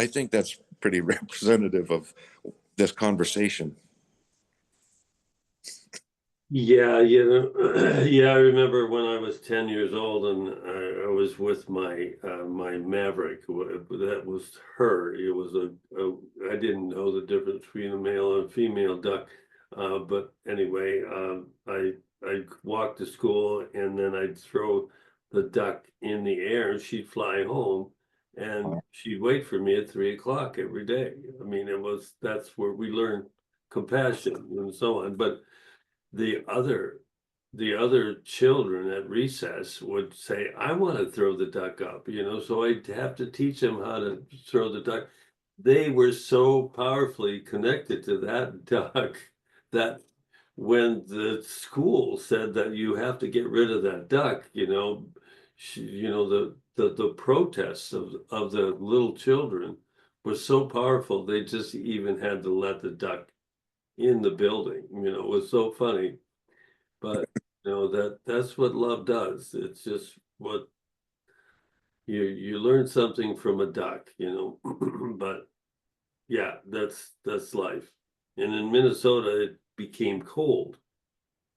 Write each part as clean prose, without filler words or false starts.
I think that's pretty representative of this conversation. Yeah, yeah, I remember when I was 10 years old and I was with my Maverick. That was her. It was I didn't know the difference between a male and female duck. But anyway, I walked to school and then I'd throw the duck in the air and she'd fly home and she'd wait for me at 3 o'clock every day. I mean, that's where we learned compassion and so on. But the other children at recess would say, I want to throw the duck up, so I'd have to teach them how to throw the duck. They were so powerfully connected to that duck that when the school said that you have to get rid of that duck, the protests of the little children was so powerful, they just even had to let the duck in the building. It was so funny. But that's what love does. It's just what you learn something from a duck, But yeah, that's life. And in Minnesota it became cold,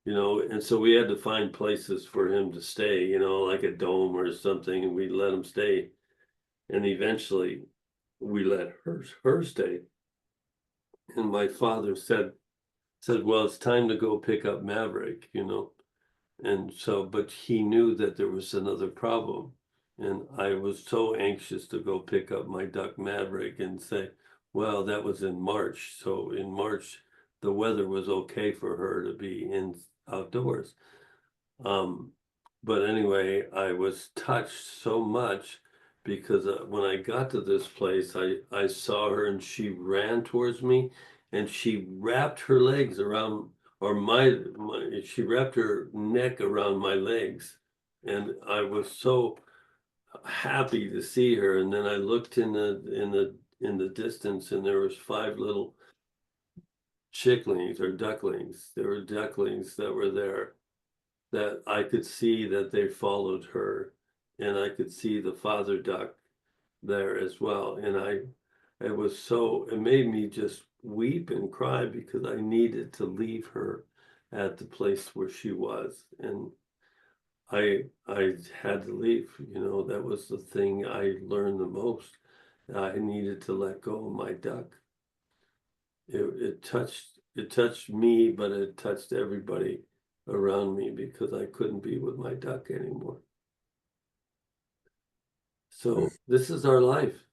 and so we had to find places for him to stay, like a dome or something, and we let him stay. And eventually we let her stay. And my father said, well, it's time to go pick up Maverick, And so, but he knew that there was another problem. And I was so anxious to go pick up my duck Maverick and say, well, that was in March. So in March, the weather was okay for her to be in outdoors. But anyway, I was touched so much because when I got to this place, I saw her and she ran towards me and she wrapped her legs around, or she wrapped her neck around my legs. And I was so happy to see her. And then I looked in the distance and there was 5 little chicklings or ducklings. There were ducklings that were there that I could see that they followed her, and I could see the father duck there as well. And it made me just weep and cry because I needed to leave her at the place where she was. And I had to leave, that was the thing I learned the most. I needed to let go of my duck. It touched me, but it touched everybody around me because I couldn't be with my duck anymore. So this is our life.